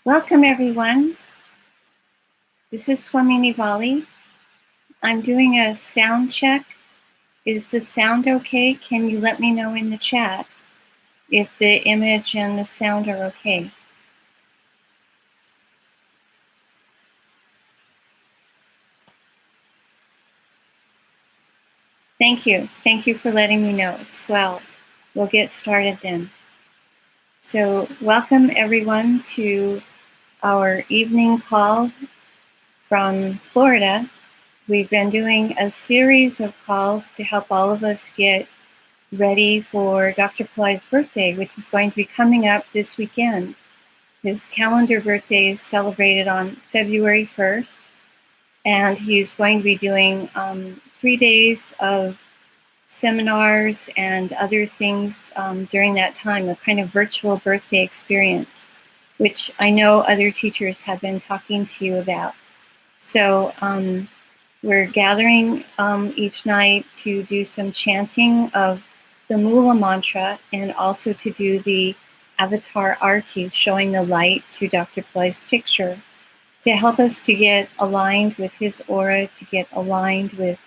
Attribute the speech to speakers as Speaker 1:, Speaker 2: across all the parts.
Speaker 1: Welcome, everyone. This is Swamini Vali. I'm doing a sound check. Is the sound okay? Can you let me know in the chat if the image and the sound are okay? Thank you. Thank you for letting me know. Swell. We'll get started then. So welcome, everyone, to our evening call from Florida. We've been doing a series of calls to help all of us get ready for Dr. Pillai's birthday, which is going to be coming up this weekend. His calendar birthday is celebrated on February 1st, and he's going to be doing 3 days of seminars and other things during that time, a kind of virtual birthday experience, which I know other teachers have been talking to you about. So we're gathering each night to do some chanting of the Moola mantra and also to do the Avatar Aarti, showing the light through Dr. Pillai's picture, to help us to get aligned with his aura, to get aligned with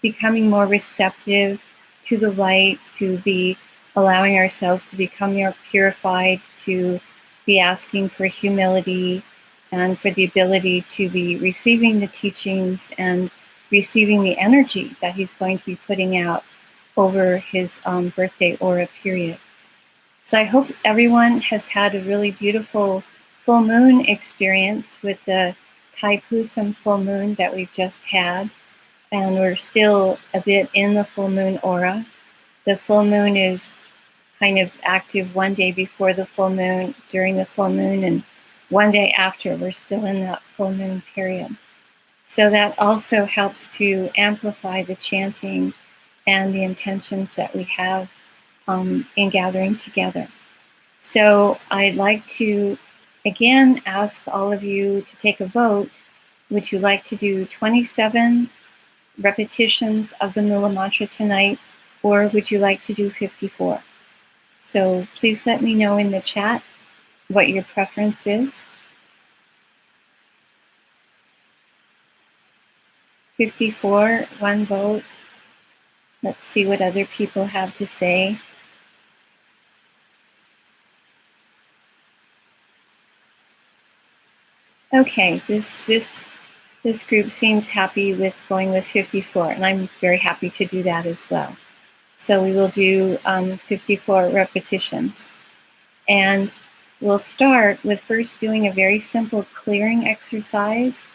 Speaker 1: becoming more receptive to the light, to be allowing ourselves to become more purified, to be asking for humility and for the ability to be receiving the teachings and receiving the energy that he's going to be putting out over his birthday aura period. So I hope everyone has had a really beautiful full moon experience with the Taipusam full moon that we've just had. And we're still a bit in the full moon aura. The full moon is kind of active one day before the full moon, during the full moon, and one day after. We're still in that full moon period. So that also helps to amplify the chanting and the intentions that we have in gathering together. So I'd like to, again, ask all of you to take a vote. Would you like to do 27 repetitions of the Moola mantra tonight, or would you like to do 54? So please let me know in the chat what your preference is. 54, one vote. Let's see what other people have to say. Okay, this group seems happy with going with 54, and I'm very happy to do that as well. So we will do 54 repetitions. And we'll start with first doing a very simple clearing exercise,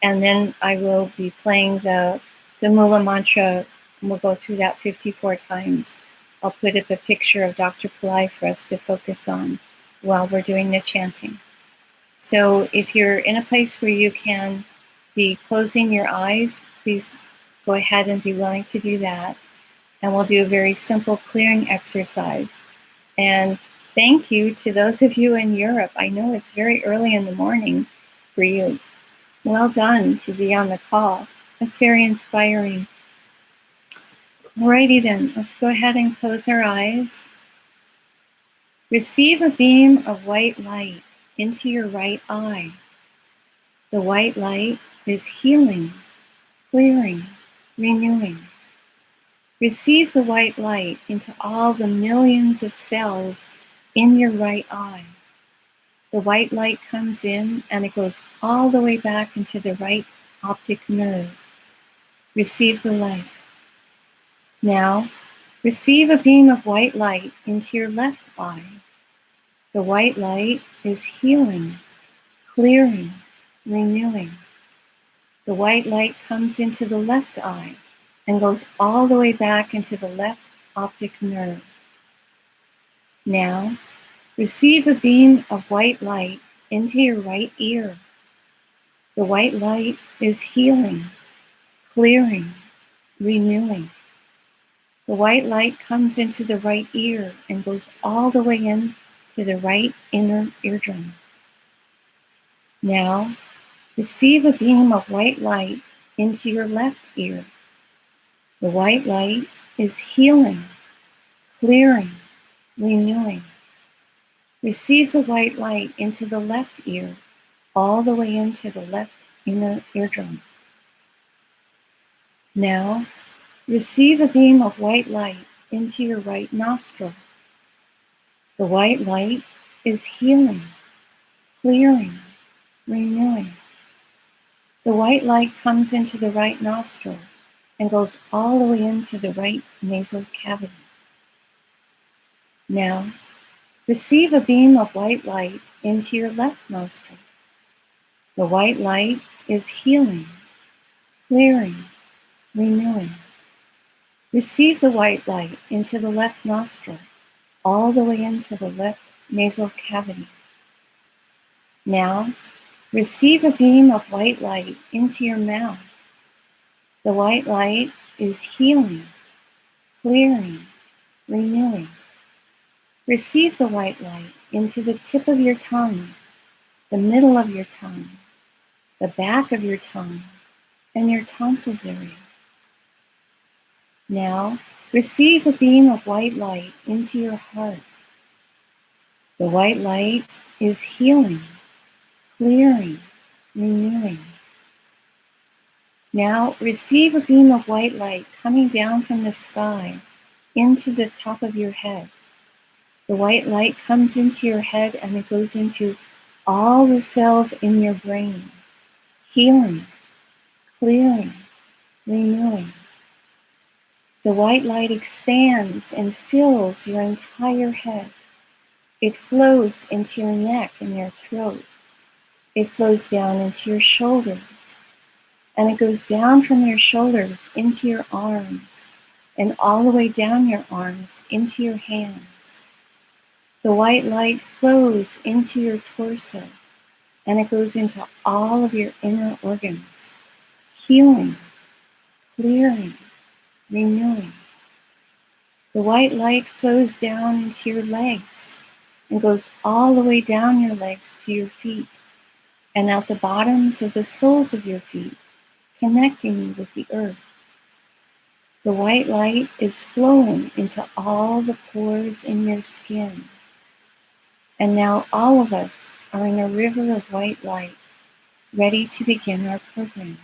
Speaker 1: and then I will be playing the Moola mantra, and we'll go through that 54 times. I'll put up a picture of Dr. Pillai for us to focus on while we're doing the chanting. So if you're in a place where you can be closing your eyes, please go ahead and be willing to do that. And we'll do a very simple clearing exercise. And thank you to those of you in Europe. I know it's very early in the morning for you. Well done to be on the call. It's very inspiring. Alrighty then, let's go ahead and close our eyes. Receive a beam of white light into your right eye. The white light is healing, clearing, renewing. Receive the white light into all the millions of cells in your right eye. The white light comes in and it goes all the way back into the right optic nerve. Receive the light. Now, receive a beam of white light into your left eye. The white light is healing, clearing, renewing. The white light comes into the left eye and goes all the way back into the left optic nerve. Now, receive a beam of white light into your right ear. The white light is healing, clearing, renewing. The white light comes into the right ear and goes all the way in to the right inner eardrum. Now, receive a beam of white light into your left ear. The white light is healing, clearing, renewing. Receive the white light into the left ear, all the way into the left inner eardrum. Now, receive a beam of white light into your right nostril. The white light is healing, clearing, renewing. The white light comes into the right nostril and goes all the way into the right nasal cavity. Now, receive a beam of white light into your left nostril. The white light is healing, clearing, renewing. Receive the white light into the left nostril, all the way into the left nasal cavity. Now, receive a beam of white light into your mouth. The white light is healing, clearing, renewing. Receive the white light into the tip of your tongue, the middle of your tongue, the back of your tongue, and your tonsils area. Now, receive a beam of white light into your heart. The white light is healing, clearing, renewing. Now, receive a beam of white light coming down from the sky into the top of your head. The white light comes into your head and it goes into all the cells in your brain, healing, clearing, renewing. The white light expands and fills your entire head. It flows into your neck and your throat. It flows down into your shoulders. And it goes down from your shoulders into your arms and all the way down your arms into your hands. The white light flows into your torso and it goes into all of your inner organs, healing, clearing, renewing. The white light flows down into your legs and goes all the way down your legs to your feet and out the bottoms of the soles of your feet, connecting you with the earth. The white light is flowing into all the pores in your skin. And now all of us are in a river of white light, ready to begin our program.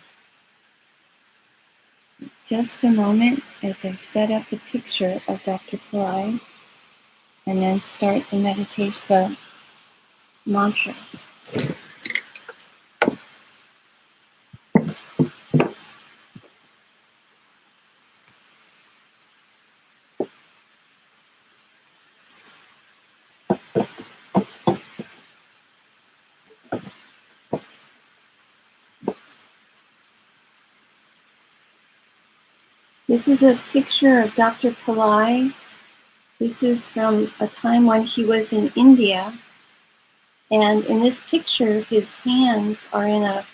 Speaker 1: Just a moment as I set up the picture of Dr. Pillai and then start the meditation, the mantra. This is a picture of Dr. Pillai. This is from a time when he was in India. And in this picture, his hands are in a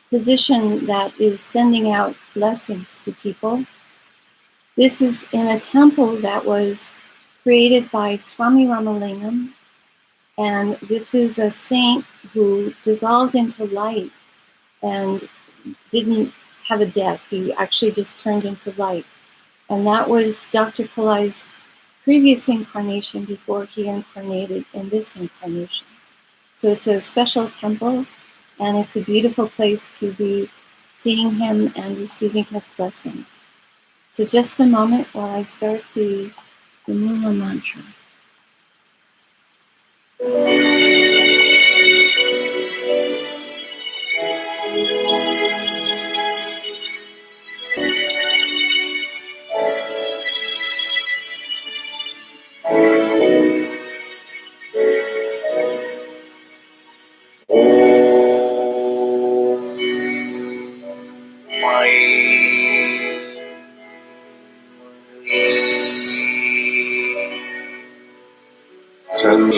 Speaker 1: position that is sending out blessings to people. This is in a temple that was created by Swami Ramalingam. And this is a saint who dissolved into light and didn't have a death. He actually just turned into light. And that was Dr. Pillai's previous incarnation before he incarnated in this incarnation. So it's a special temple, and it's a beautiful place to be seeing him and receiving his blessings. So just a moment while I start the Moola mantra.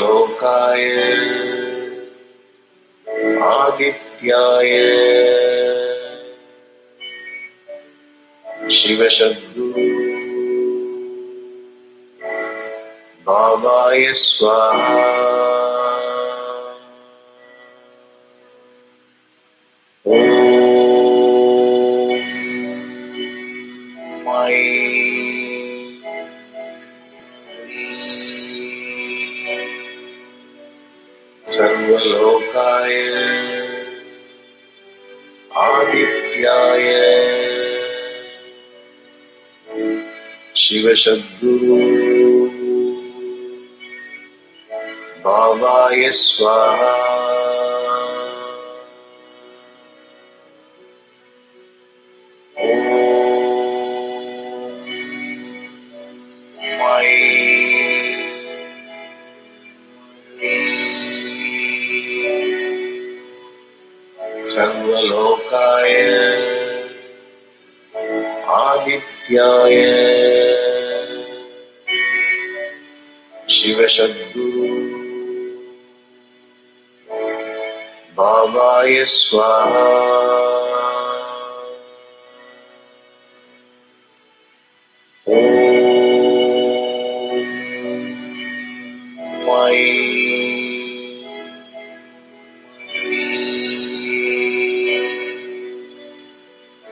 Speaker 2: LOKAYA ADITYAYA SHIVA SATGURU BABAYA SWAHA सर्वलोकाय आदित्याय शिव सद्गुरु बाबाय स्वाहा। सर्वलोकाय आदित्याय शिव सद्गुरु बाबाय स्वाहा।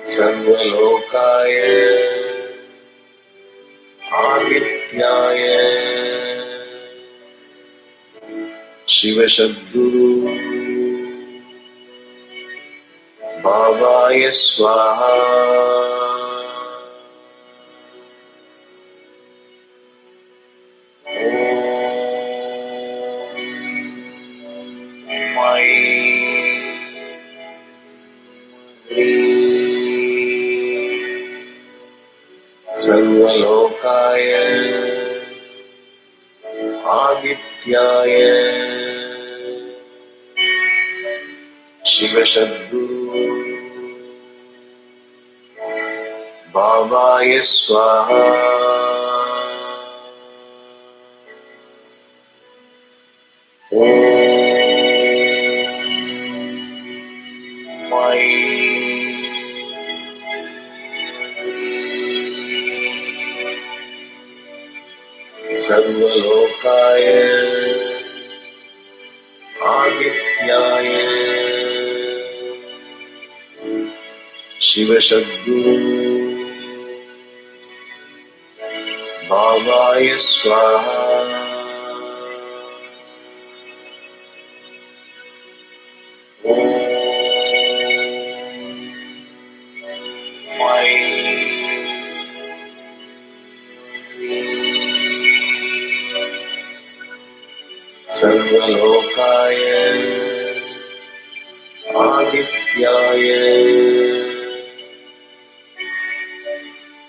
Speaker 2: सर्वलोकाय आदित्याय शिव सद्गुरु बाबाय स्वाहा। सर्वलोकाय आदित्याय शिव सद्गुरु बाबाय स्वाहा। सर्वलोकाय आदित्याय शिव सद्गुरु बाबाय स्वाहा। सर्वलोकाय आदित्याय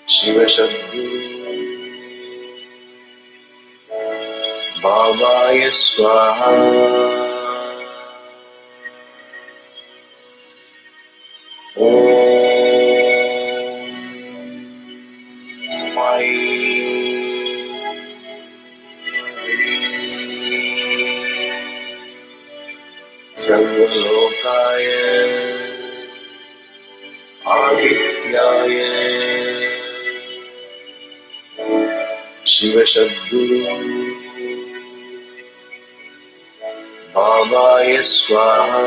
Speaker 2: शिव सद्गुरु बाबाय स्वाहा। सर्वलोकाय आदित्याय शिव सद्गुरु बाबाय स्वाहा।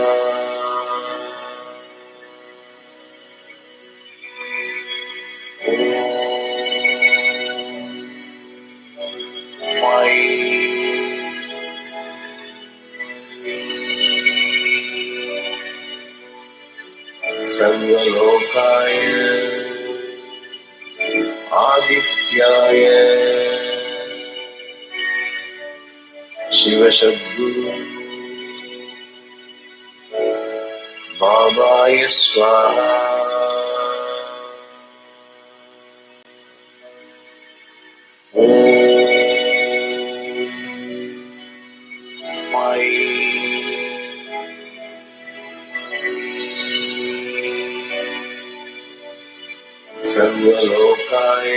Speaker 2: सर्वलोकाय आदित्याय शिव सद्गुरु बाबाय स्वाहा। सर्वलोकाय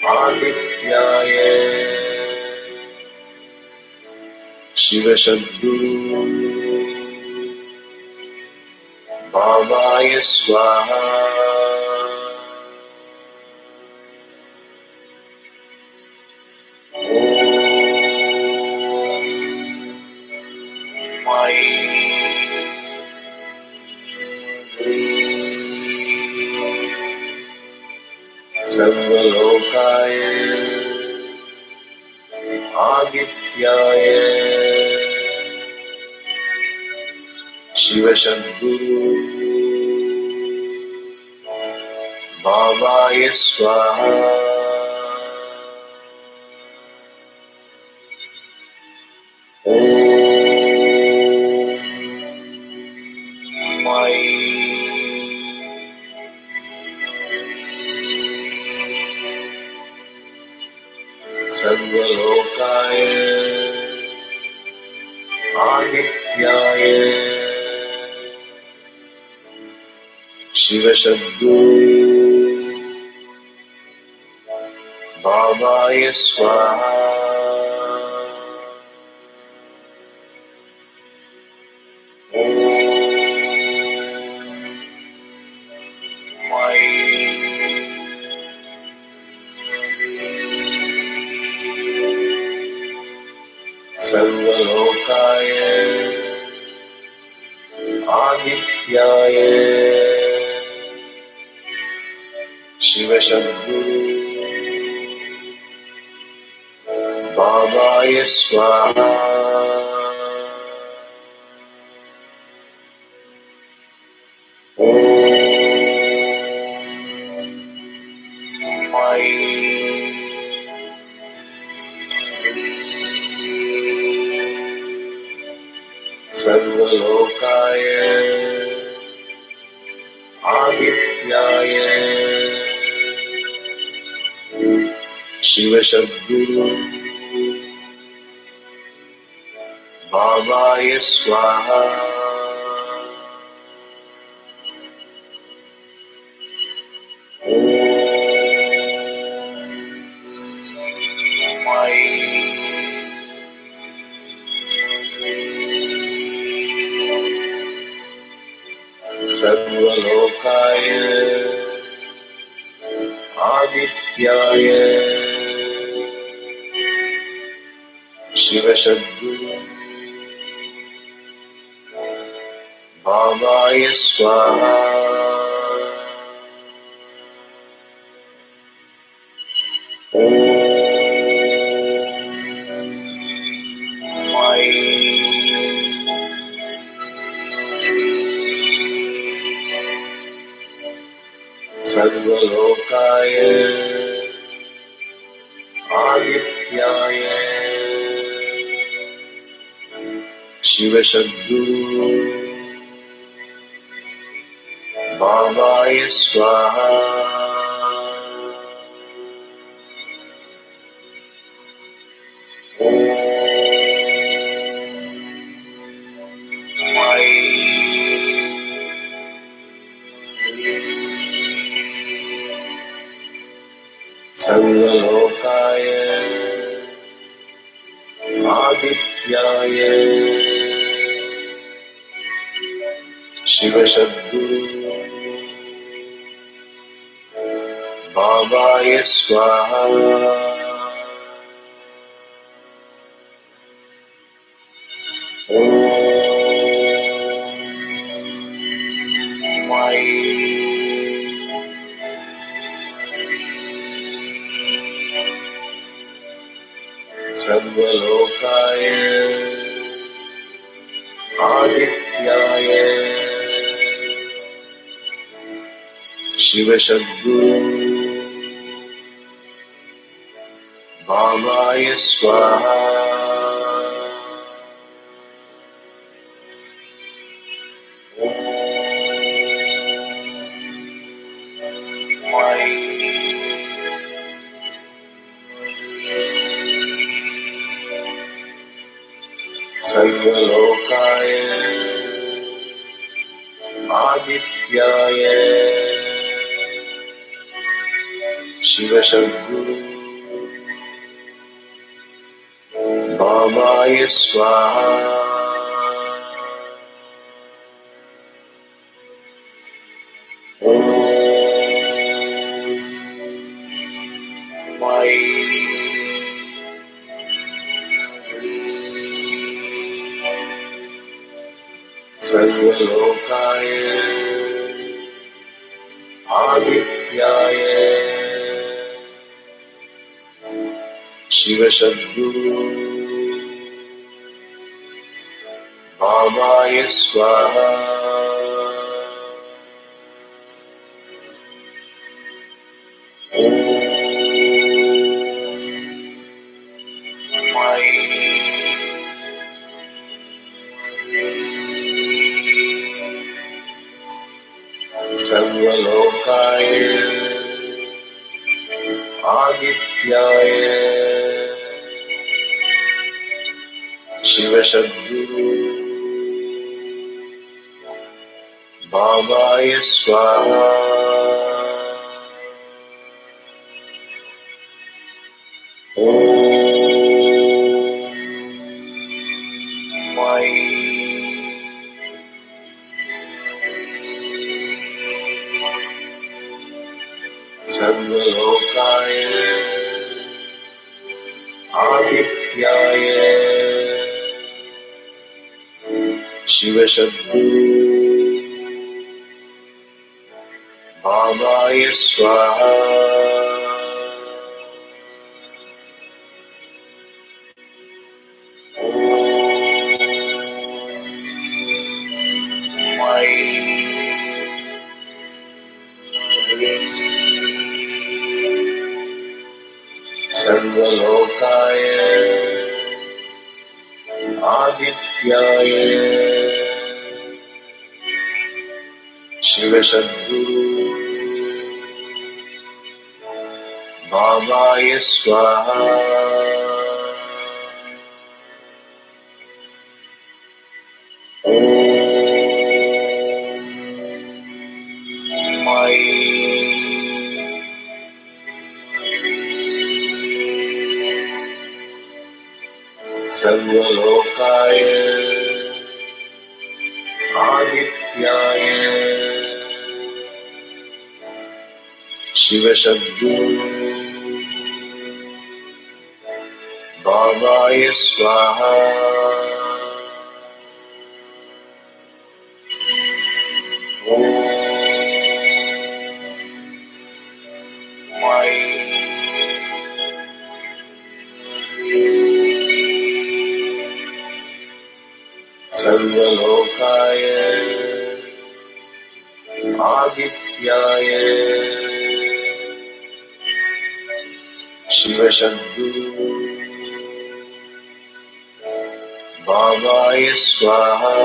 Speaker 2: आदित्याय शिव सद्गुरु बाबाय स्वाहा। सर्वलोकाय Adityaya Shiva SATGURU Babaya SWAHA SARVA LOKAYA ADITYAYA Shiva SATGURU Babaya SWAHA SARVA LOKAYA ADITYAYA Shiva SATGURU Babaya SWAHA SARVA LOKAYA ADITYAYA Shiva SATGURU Babaya SWAHA SARVA LOKAYA ADITYAYA Shiva SATGURU Babaya SWAHA SARVA LOKAYA ADITYAYA Shiva SATGURU Babaya SWAHA SARVA LOKAYA ADITYAYA Shiva SATGURU Babaya SWAHA SARVA LOKAYA ADITYAYA Shiva SATGURU Babaya SWAHA SARVA LOKAYA ADITYAYA Shiva SATGURU Babaya SWAHA SARVA LOKAYA ADITYAYA Shiva SATGURU Babaya Swaha. Om Sarva Lokaya Adityaya Shiva SATGURU Babaya Swaha. Sarva Lokaya Adityaya Shiva SATGURU Babaya Swaha. Sarva Lokaya Adityaya Shiva SATGURU Babaya Swaha. Sarva Lokaya Adityaya Shiva SATGURU Babaya Swaha. Sarva Lokaya Adityaya Shiva SATGURU Babaya Swaha.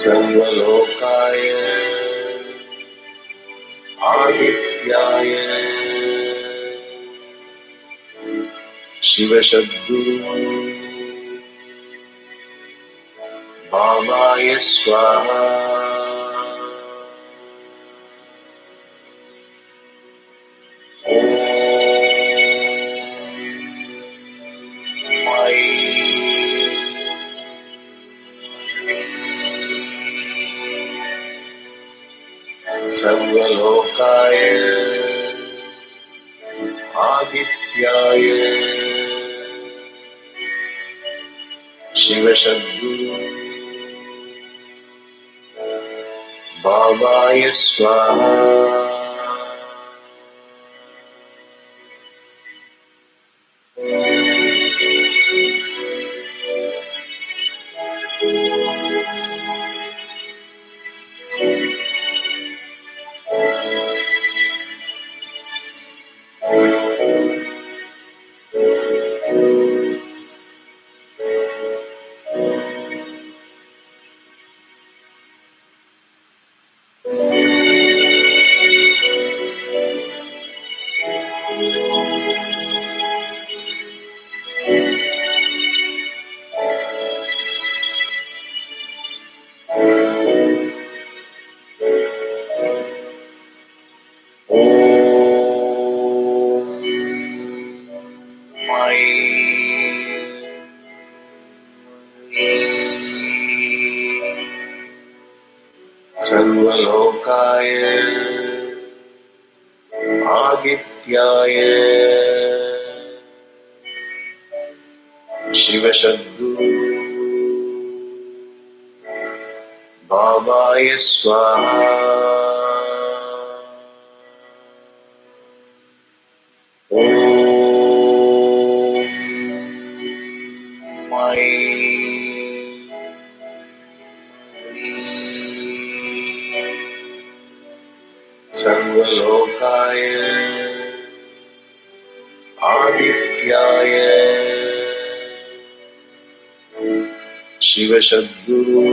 Speaker 2: Sarva Lokaya Adityaya Shiva SATGURU Babaya Swaha. Sarva Lokaya Adityaya Shiva SATGURU Babaya Swaha. Sarva Lokaya Adityaya Shiva SATGURU Babaya Swaha. Om Mai Sarva Lokaya Adityaya Shiva SATGURU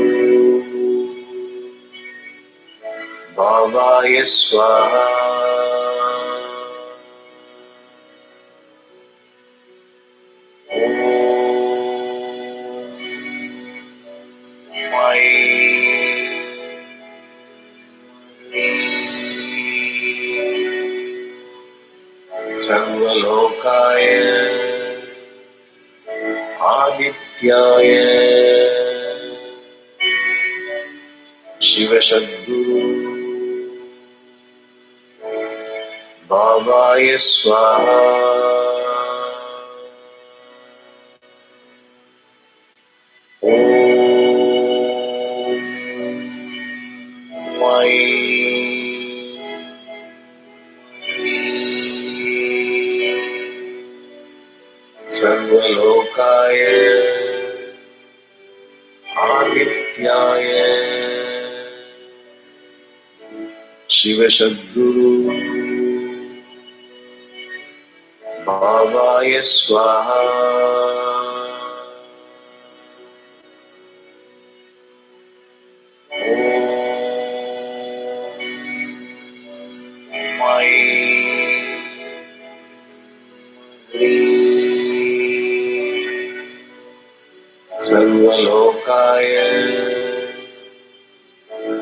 Speaker 2: Babaya Swaha. Om Mai Sarva Lokaya Adityaya Shiva SATGURU Babaya Swaha. Om Mai Sarva Lokaya Adityaya Shiva SATGURU Babaya Swaha. Om Mai Sarva Lokaya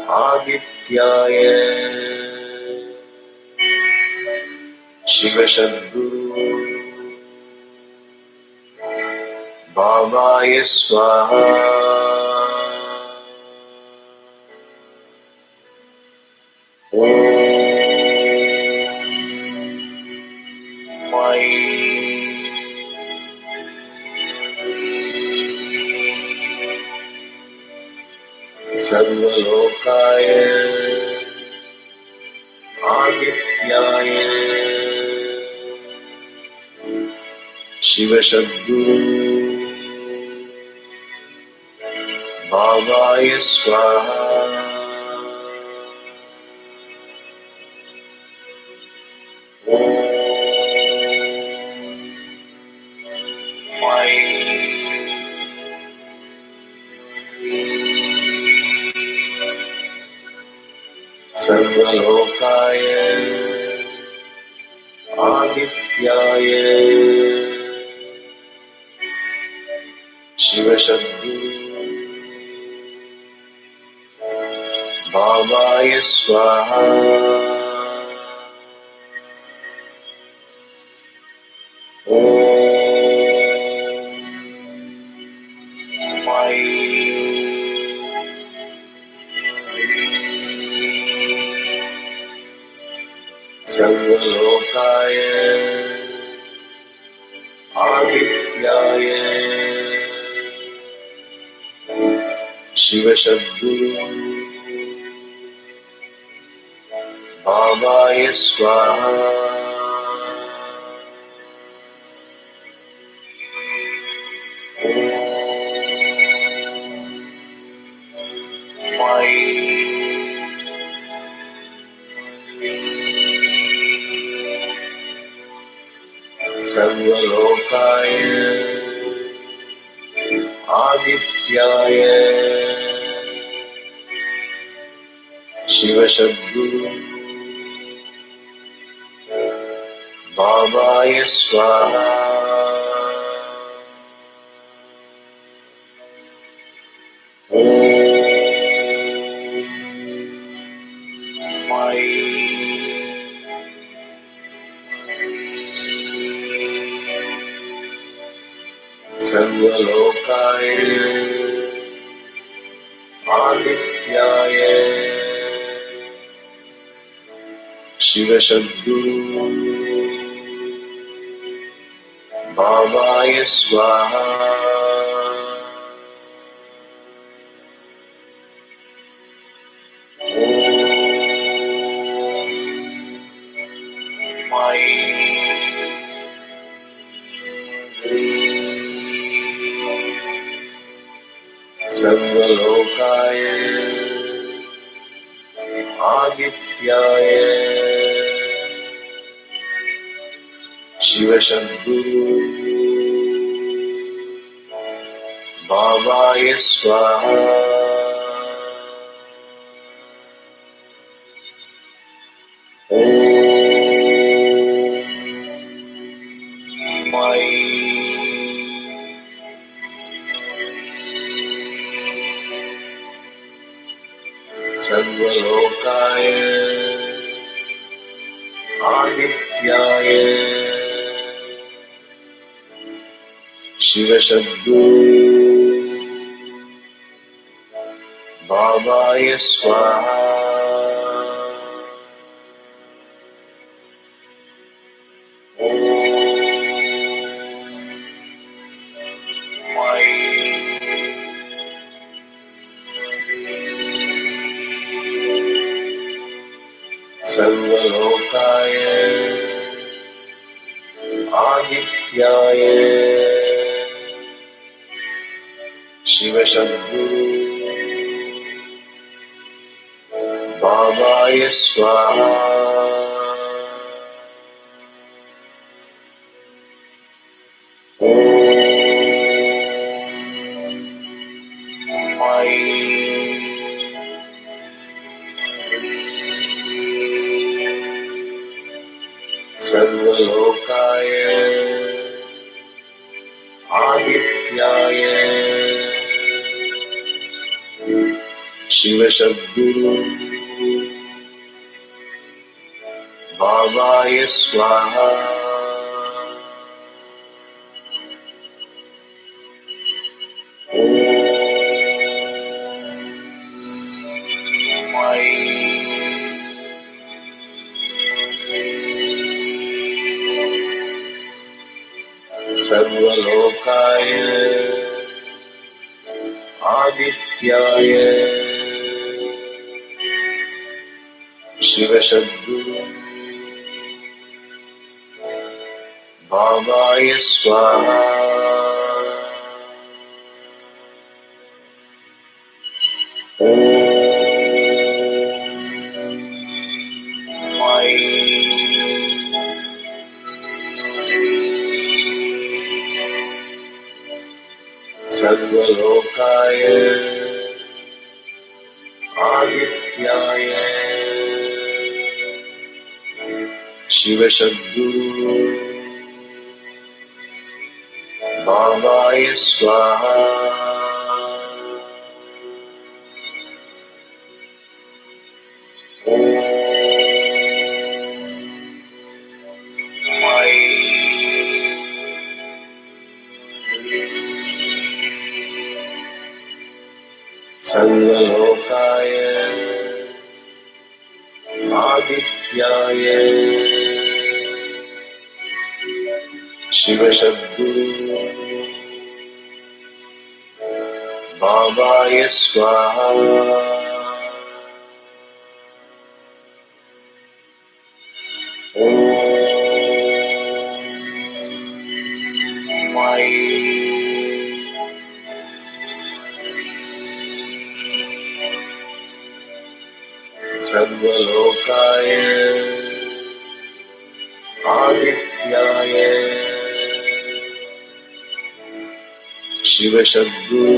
Speaker 2: Adityaya Shiva SATGURU Babaya Swaha. Om Mai Sarva Lokaya Adityaya Shiva SATGURU Babaya Swaha. Om Mai Sarva Lokaya Adityaya Shiva SATGURU Babaya Swaha. Om Mai Sarva Lokaya Adityaya Shiva SATGURU Babaya Swaha. Om Mai Sarva Lokaya Adityaya Shiva SATGURU Babaya Swaha. Om Mai Sarva Lokaya Adityaya Shiva SATGURU Babaya Swaha. Om सर्वलोकाय आदित्याय शिवशद्गुरु बाबाय स्वाहा। सर्वलोकाय आदित्याय शिवशद्गुरु बाबाय स्वाहा। सर्वलोकाय आदित्याय शिवशद्गुरु बाबाय स्वाहा। सर्वलोकाय आदित्याय शिवशद्गुरु बाबाय स्वाहा। सर्वलोकाय आदित्याय शिवशद्गुरु बाबाय स्वाहा। सर्वलोकाय आदित्याय शिवशद्गुरु बाबाय स्वाहा। सर्वलोकाय आदित्याय शिवशद्गुरु बाबाय स्वाहा। सर्वलोकाय आदित्याय शिवशद्गुरु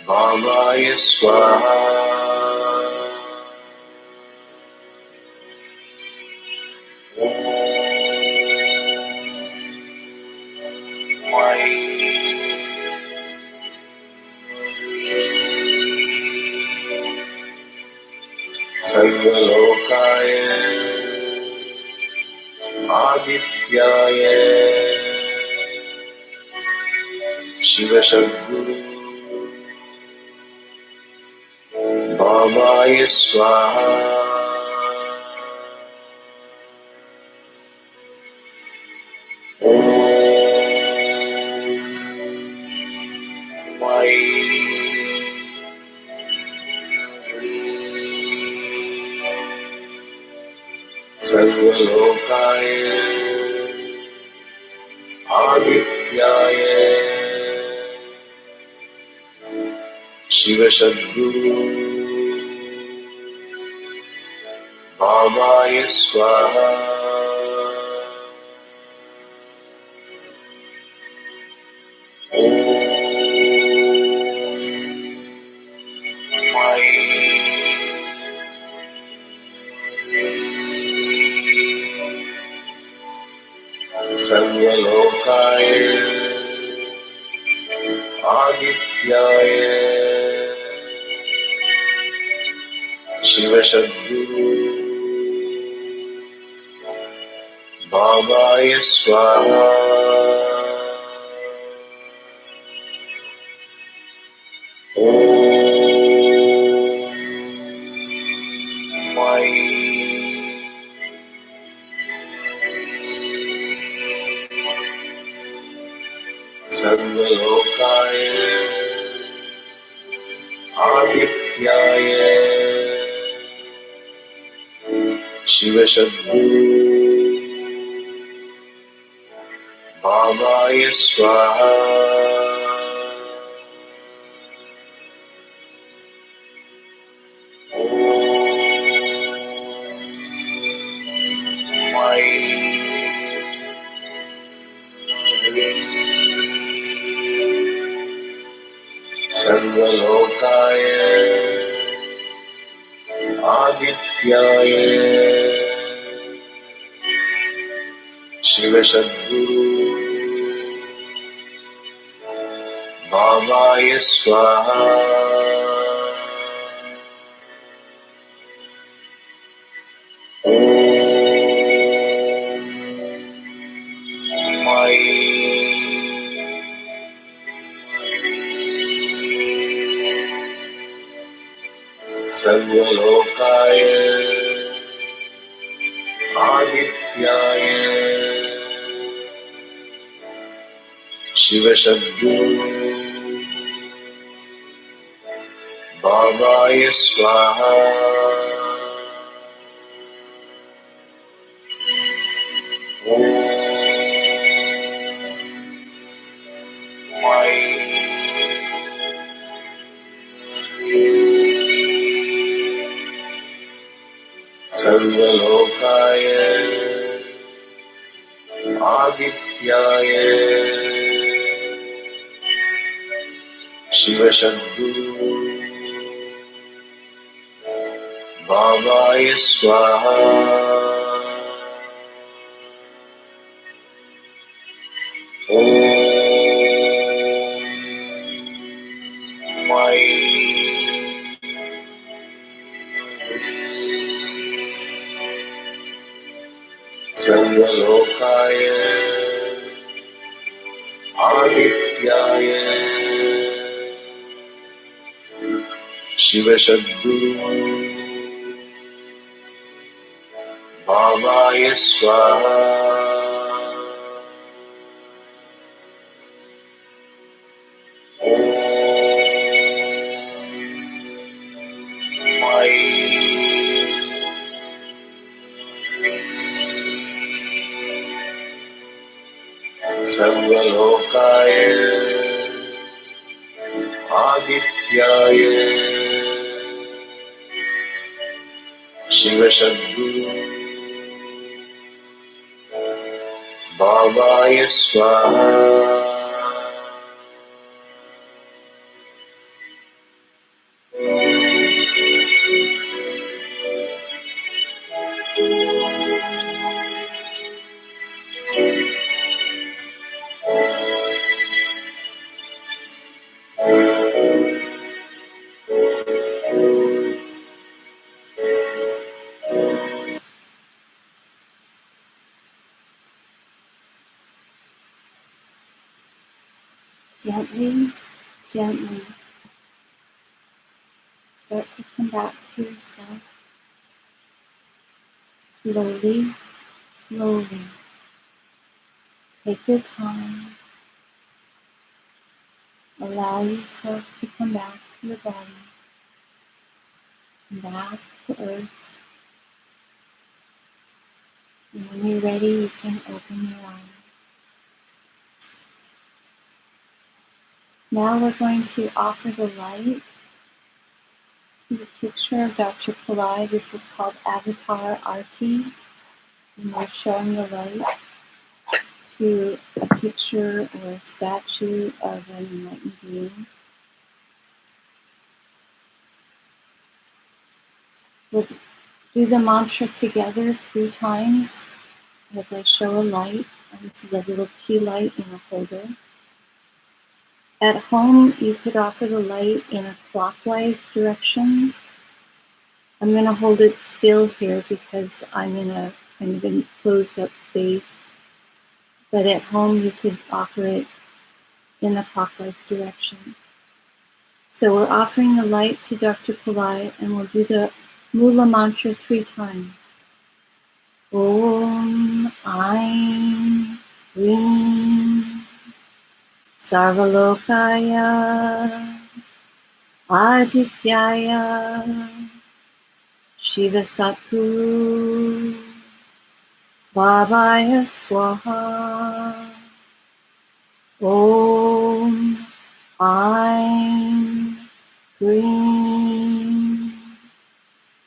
Speaker 2: बाबाय स्वाहा। सर्वलोकाय आदित्याय शिवशद्गुरु बाबाय स्वाहा। सर्वलोकाय Adityaya Shiva SATGURU Babaya SWAHA Om SARVA LOKAYA ADITYAYA Shiva SATGURU Babaya SWAHA SARVA LOKAYA ADITYAYA Shiva SATGURU Babaya SWAHA SARVA LOKAYA ADITYAYA Shiva SATGURU Babaya SWAHA SARVA LOKAYA ADITYAYA Shiva SATGURU Babaya SWAHA SARVA LOKAYA ADITYAYA Shiva SATGURU Babaya SWAHA SARVA LOKAYA ADITYAYA Shiva SATGURU Babaya SWAHA SARVA LOKAYA ADITYAYA Shiva SATGURU Babaya SWAHA
Speaker 1: Gently, gently start to come back to yourself. Slowly, slowly. Take your time. Allow yourself to come back to your body, back to earth. And when you're ready, you can open your eyes. Now we're going to offer the light to the picture of Dr. Pillai. This is called Avatar Aarti, and we're showing the light to a picture or a statue of an enlightened being. We'll do the mantra together 3 times as I show a light. And this is a little tea light in a holder. At home, you could offer the light in a clockwise direction. I'm going to hold it still here because I'm in a kind of a closed up space. But at home, you could offer it in a clockwise direction. So we're offering the light to Dr. Pillai, and we'll do the Moola mantra 3 times. Om Aim HREEM SARVA LOKAYA ADITYAYA SHIVA SATGURU BABAYA SWAHA Om Aim HREEM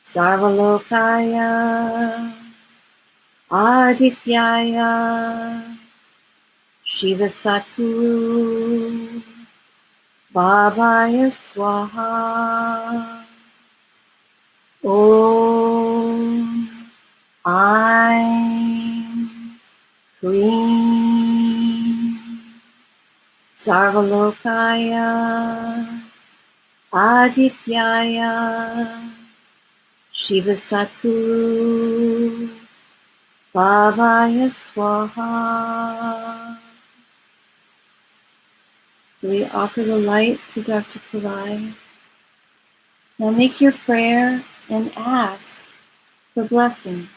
Speaker 1: SARVA LOKAYA ADITYAYA SHIVA SATGURU BABAYA SWAHA Om Aim HREEM SARVA LOKAYA ADITYAYA SHIVA SATGURU BABAYA SWAHA. So we offer the light to Dr. Pillai. Now make your prayer and ask for blessings.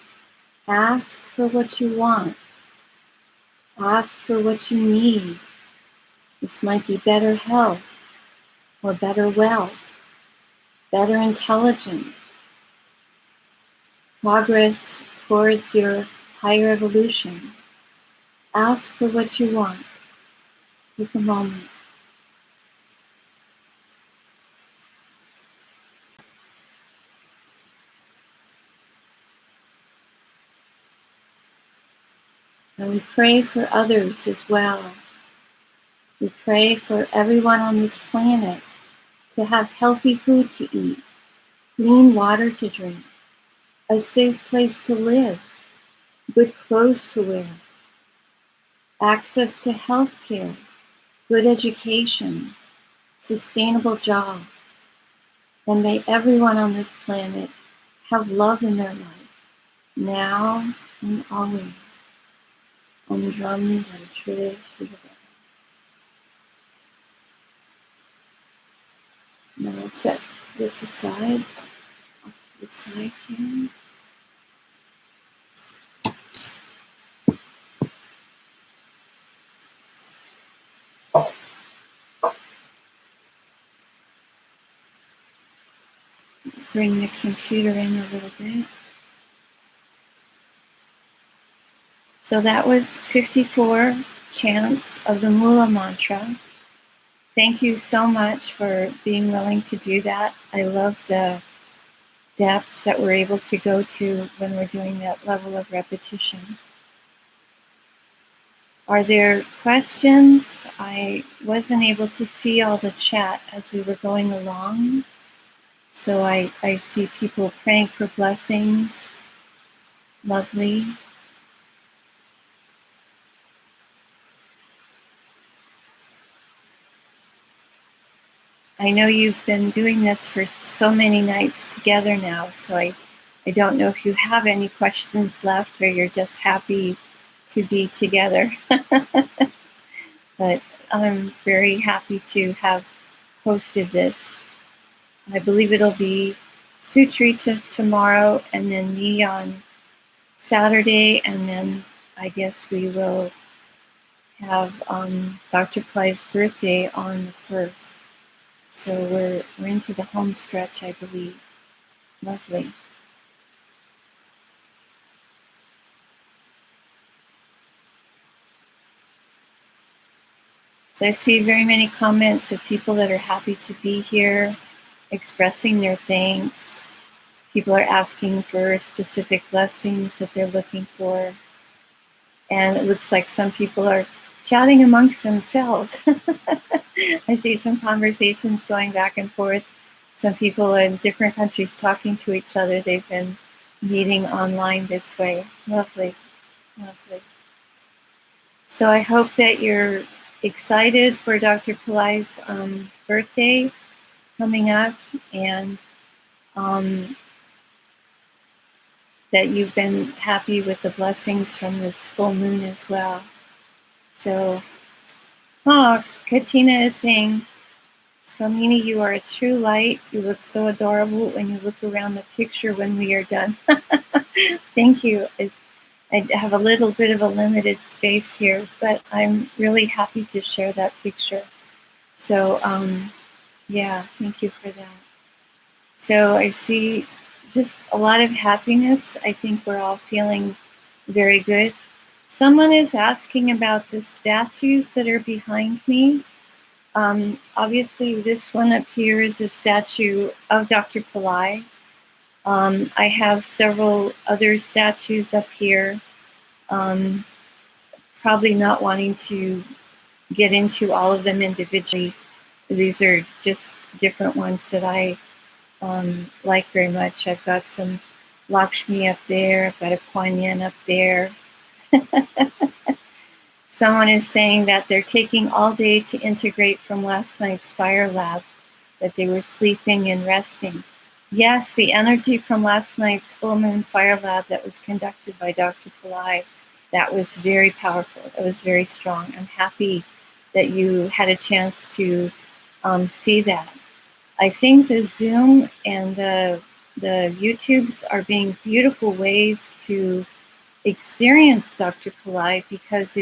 Speaker 1: Ask for what you want. Ask for what you need. This might be better health, or better wealth, better intelligence, progress towards your higher evolution. Ask for what you want. Take a moment. And we pray for others as well. We pray for everyone on this planet to have healthy food to eat, clean water to drink, a safe place to live, good clothes to wear, access to health care, good education, sustainable jobs. And may everyone on this planet have love in their life, now and always. Om Drum Shri Shiva. Now I'll set this aside, off to the side here. Bring the computer in a little bit. So that was 54 chants of the Moola mantra. Thank you so much for being willing to do that. I love the depths that we're able to go to when we're doing that level of repetition. Are there questions? I wasn't able to see all the chat as we were going along. So I see people praying for blessings. Lovely. I know you've been doing this for so many nights together now, so I don't know if you have any questions left or you're just happy to be together. But I'm very happy to have hosted this. I believe it'll be Sutrita tomorrow, and then me on Saturday, and then I guess we will have Dr. Pillai's birthday on the 1st. So we're into the home stretch, I believe. Lovely. So I see very many comments of people that are happy to be here, expressing their thanks. People are asking for specific blessings that they're looking for. And it looks like some people are chatting amongst themselves. I see some conversations going back and forth. Some people in different countries talking to each other. They've been meeting online this way. Lovely, lovely. So I hope that you're excited for Dr. Pillai's birthday coming up, and that you've been happy with the blessings from this full moon as well. So, Katina is saying, Swamini, you are a true light. You look so adorable when you look around the picture when we are done. Thank you. I have a little bit of a limited space here, but I'm really happy to share that picture. So, yeah, thank you for that. So I see just a lot of happiness. I think we're all feeling very good. Someone is asking about the statues that are behind me. Obviously, this one up here is a statue of Dr. Pillai. I have several other statues up here. Probably not wanting to get into all of them individually. These are just different ones that I like very much. I've got some Lakshmi up there. I've got a Kuan Yin up there. Someone is saying that they're taking all day to integrate from last night's fire lab, that they were sleeping and resting. Yes, the energy from last night's full moon fire lab that was conducted by Dr. Pillai, that was very powerful. That was very strong. I'm happy that you had a chance to see that. I think the Zoom and the YouTubes are being beautiful ways to experience Dr. Pillai, because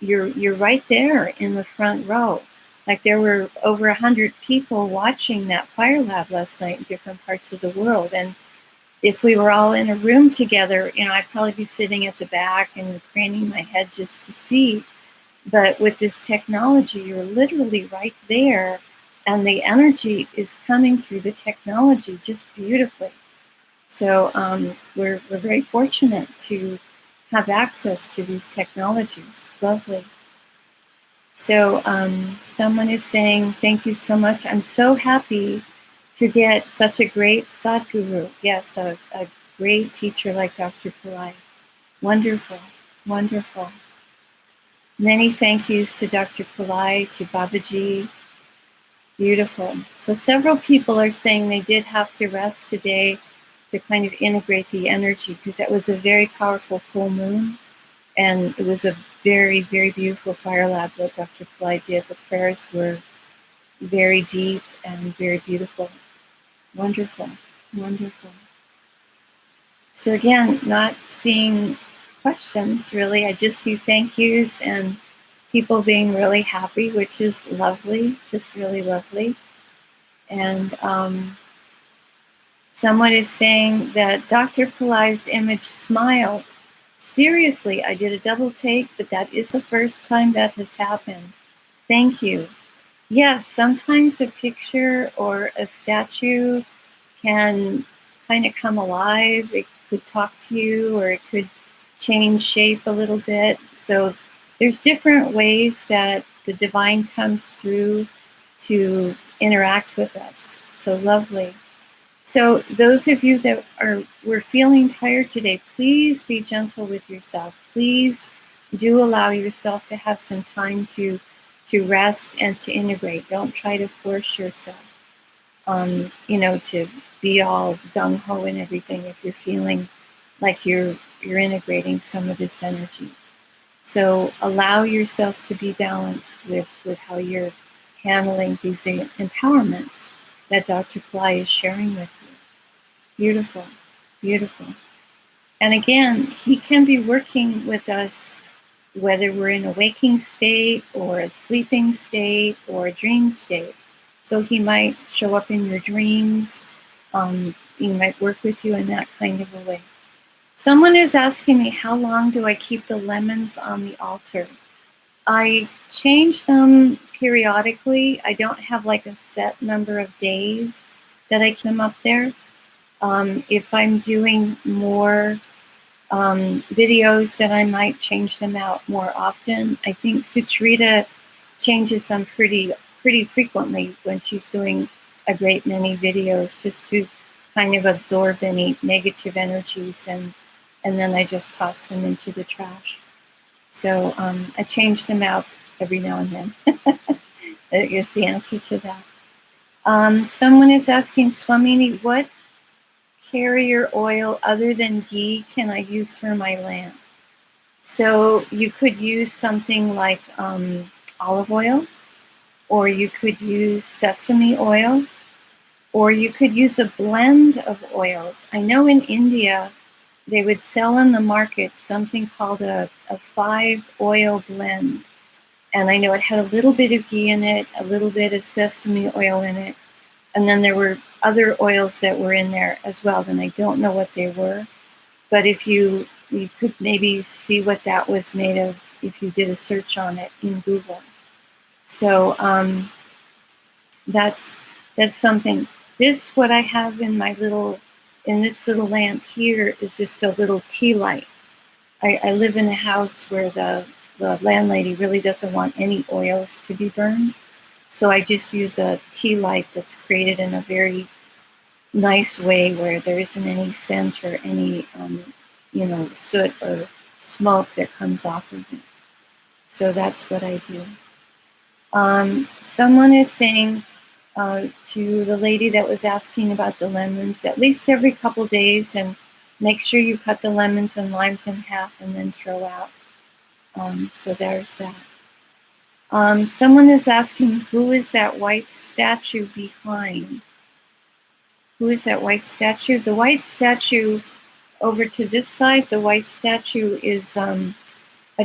Speaker 1: you're right there in the front row. Like there were over 100 people watching that fire lab last night in different parts of the world. And if we were all in a room together, I'd probably be sitting at the back and craning my head just to see. But with this technology, you're literally right there, and the energy is coming through the technology just beautifully. So we're very fortunate to have access to these technologies. Lovely. So someone is saying, thank you so much. I'm so happy to get such a great Satguru. Yes, a great teacher like Dr. Pillai. Wonderful, wonderful. Many thank yous to Dr. Pillai, to Babaji. Beautiful. So several people are saying they did have to rest today to kind of integrate the energy, because that was a very powerful full moon, and it was a very, very beautiful fire lab that Dr. Pillai did. The prayers were very deep and very beautiful. Wonderful, wonderful. So again, not seeing questions really, I just see thank yous and people being really happy, which is lovely, just really lovely. And someone is saying that Dr. Pillai's image smiled. Seriously, I did a double take, but that is the first time that has happened. Thank you. Yes, sometimes a picture or a statue can kind of come alive. It could talk to you, or it could change shape a little bit. So there's different ways that the divine comes through to interact with us. So lovely. So those of you that were feeling tired today, please be gentle with yourself. Please do allow yourself to have some time to rest and to integrate. Don't try to force yourself, to be all gung-ho and everything if you're feeling like you're integrating some of this energy. So allow yourself to be balanced with how you're handling these empowerments that Dr. Pillai is sharing with you. Beautiful, beautiful. And again, he can be working with us whether we're in a waking state or a sleeping state or a dream state. So he might show up in your dreams. He might work with you in that kind of a way. Someone is asking me, how long do I keep the lemons on the altar? I change them periodically. I don't have like a set number of days that I keep them up there. If I'm doing more videos, then I might change them out more often. I think Sucharita changes them pretty frequently when she's doing a great many videos, just to kind of absorb any negative energies, and then I just toss them into the trash. So I change them out every now and then. That is the answer to that. Someone is asking, Swamini, what carrier oil other than ghee can I use for my lamp? So you could use something like olive oil, or you could use sesame oil, or you could use a blend of oils. I know in India, they would sell in the market something called a 5-oil blend. And I know it had a little bit of ghee in it, a little bit of sesame oil in it, and then there were other oils that were in there as well, and I don't know what they were. But if you could maybe see what that was made of if you did a search on it in Google. So that's something. This, what I have in this little lamp here, is just a little tea light. I live in a house where the landlady really doesn't want any oils to be burned. So I just use a tea light that's created in a very nice way where there isn't any scent or any, soot or smoke that comes off of it. So that's what I do. Someone is saying to the lady that was asking about the lemons, at least every couple days, and make sure you cut the lemons and limes in half and then throw out. So there's that. Someone is asking, who is that white statue behind? Who is that white statue? The white statue over to this side, the white statue is a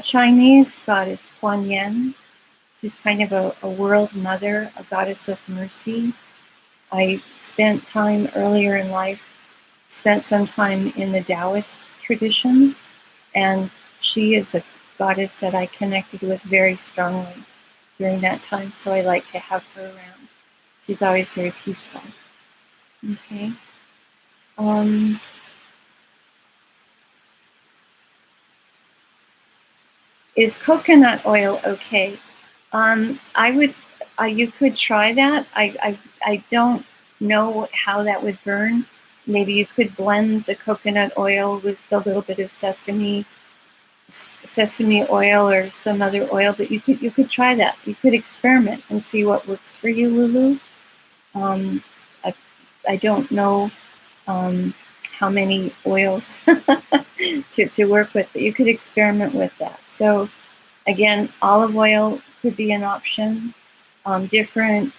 Speaker 1: Chinese goddess, Kuan Yin. She's kind of a world mother, a goddess of mercy. I spent time earlier in life, spent some time in the Taoist tradition, and she is a goddess that I connected with very strongly during that time, so I like to have her around. She's always very peaceful. Okay. Is coconut oil okay? You could try that. I don't know how that would burn. Maybe you could blend the coconut oil with a little bit of sesame oil or some other oil, but you could try that. You could experiment and see what works for you, Lulu. I don't know how many oils to work with, but you could experiment with that. So again, olive oil could be an option. Different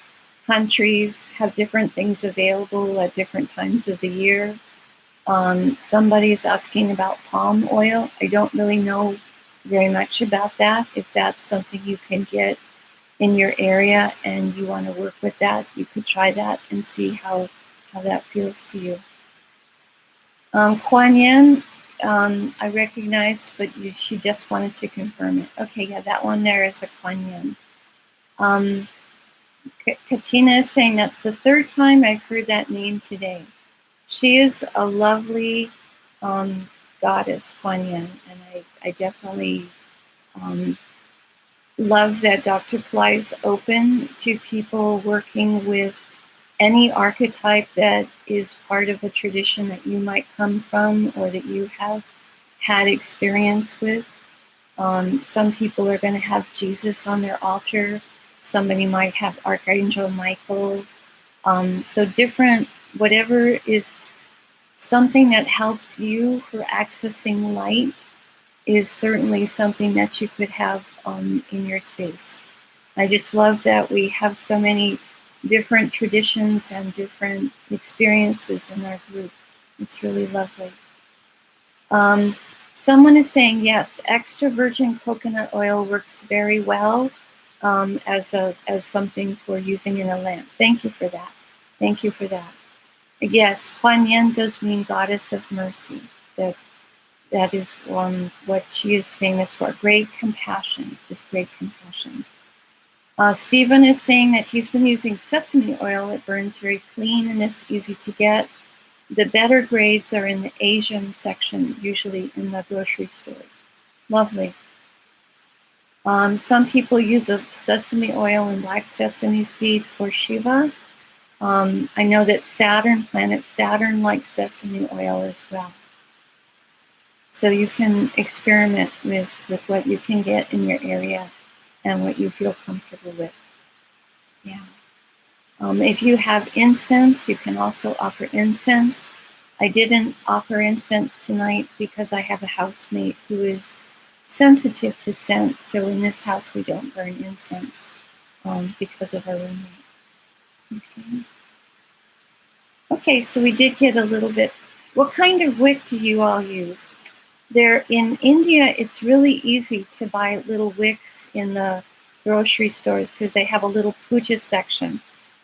Speaker 1: countries have different things available at different times of the year. Somebody's asking about palm oil. I don't really know very much about that. If that's something you can get in your area and you want to work with that, you could try that and see how that feels to you. Kuan Yin, I recognize, but she just wanted to confirm it. Okay, yeah, that one there is a Kuan Yin. Katina is saying that's the third time I've heard that name today. She is a lovely goddess, Kuan Yin, and I definitely love that Dr. Pillai is open to people working with any archetype that is part of a tradition that you might come from or that you have had experience with. Some people are going to have Jesus on their altar. Somebody might have Archangel Michael. So different, whatever is something that helps you for accessing light is certainly something that you could have in your space. I just love that we have so many different traditions and different experiences in our group. It's really lovely. Someone is saying, yes, extra virgin coconut oil works very well as something for using in a lamp. Thank you for that. Thank you for that. Yes, Kuan Yin does mean goddess of mercy. That That is what she is famous for. Great compassion, just great compassion. Stephen is saying that he's been using sesame oil. It burns very clean and is easy to get. The better grades are in the Asian section, usually in the grocery stores. Lovely. Some people use a sesame oil and black sesame seed for Shiva. I know that planet Saturn likes sesame oil as well. So you can experiment with what you can get in your area and what you feel comfortable with. Yeah. If you have incense, you can also offer incense. I didn't offer incense tonight because I have a housemate who is sensitive to scent. So in this house, we don't burn incense because of our roommate. Okay. Okay, so we did get a little bit. What kind of wick do you all use? There in India, it's really easy to buy little wicks in the grocery stores because they have a little puja section.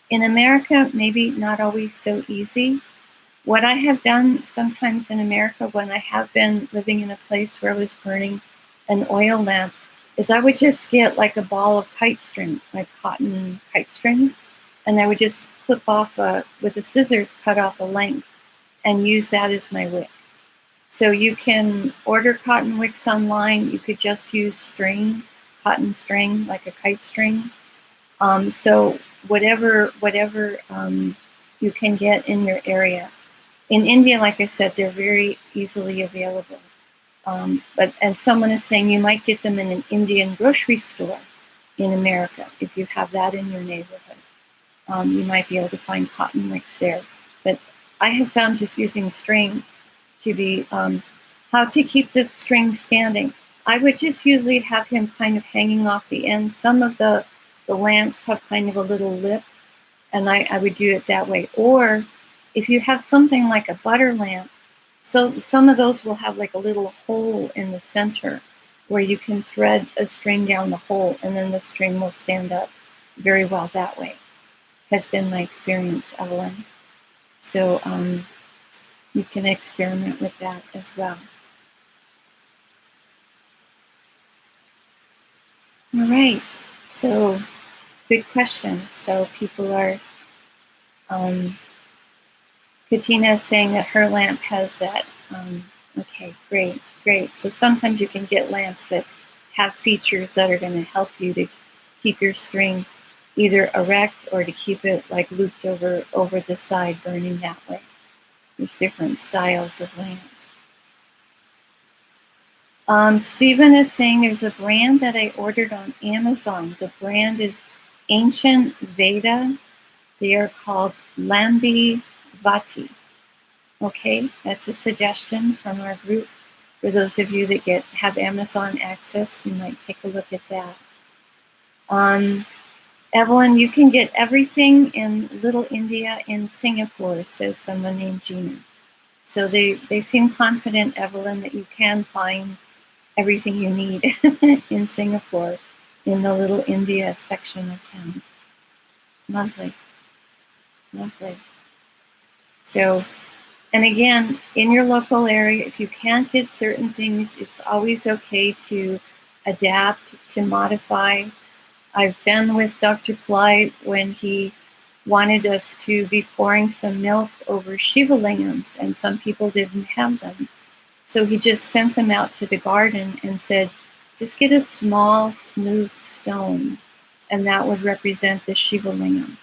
Speaker 1: In America, maybe not always so easy. What I have done sometimes in America when I have been living in a place where I was burning an oil lamp is I would just get like a ball of kite string, like cotton kite string, and I would just clip off with the scissors, cut off a length and use that as my wick. So you can order cotton wicks online. You could just use string, cotton string, like a kite string. So whatever you can get in your area. In India, like I said, they're very easily available. And someone is saying you might get them in an Indian grocery store in America if you have that in your neighborhood. You might be able to find cotton wicks there. But I have found just using string to be how to keep this string standing. I would just usually have him kind of hanging off the end. Some of the lamps have kind of a little lip, and I would do it that way. Or if you have something like a butter lamp, so some of those will have like a little hole in the center where you can thread a string down the hole, and then the string will stand up very well that way. Has been my experience, Evelyn. So you can experiment with that as well. All right, so good questions. So people are, Katina is saying that her lamp has that. Okay, great. So sometimes you can get lamps that have features that are going to help you to keep your string either erect or to keep it like looped over the side, burning that way. There's different styles of lamps. Stephen is saying there's a brand that I ordered on Amazon. The brand is Ancient Veda. They are called Lambi Vati. Okay, that's a suggestion from our group. For those of you that have Amazon access, you might take a look at that. Evelyn, you can get everything in Little India in Singapore, says someone named Gina. So they seem confident, Evelyn, that you can find everything you need in Singapore in the Little India section of town. Lovely. So, and again, in your local area, if you can't get certain things, it's always okay to adapt, to modify. I've been with Dr. Pillai when he wanted us to be pouring some milk over Shiva lingams, and some people didn't have them. So he just sent them out to the garden and said, just get a small, smooth stone, and that would represent the Shiva lingam.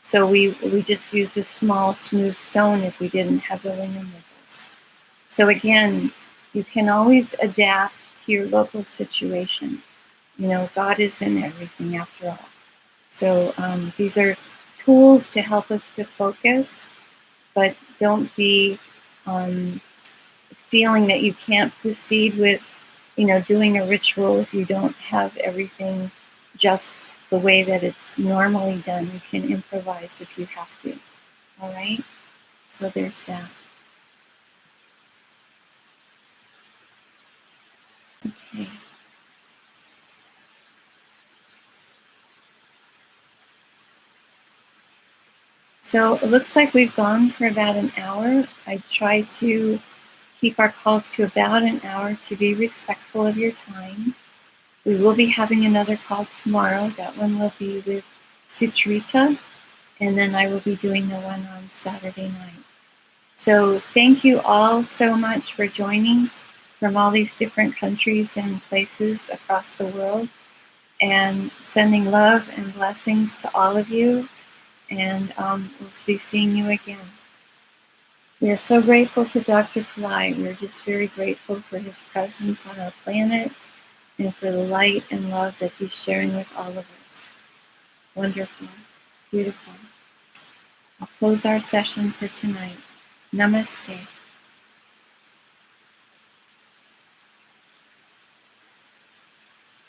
Speaker 1: So we just used a small, smooth stone if we didn't have the lingam with us. So again, you can always adapt to your local situation. You know, God is in everything after all. So these are tools to help us to focus, but don't be feeling that you can't proceed with, doing a ritual if you don't have everything just the way that it's normally done. You can improvise if you have to. All right? So there's that. Okay. So it looks like we've gone for about an hour. I try to keep our calls to about an hour to be respectful of your time. We will be having another call tomorrow. That one will be with Sucharita, and then I will be doing the one on Saturday night. So thank you all so much for joining from all these different countries and places across the world, and sending love and blessings to all of you, and we'll be seeing you again. We are so grateful to Dr. Pillai. We're just very grateful for his presence on our planet and for the light and love that he's sharing with all of us. Wonderful. Beautiful. I'll close our session for tonight. Namaste.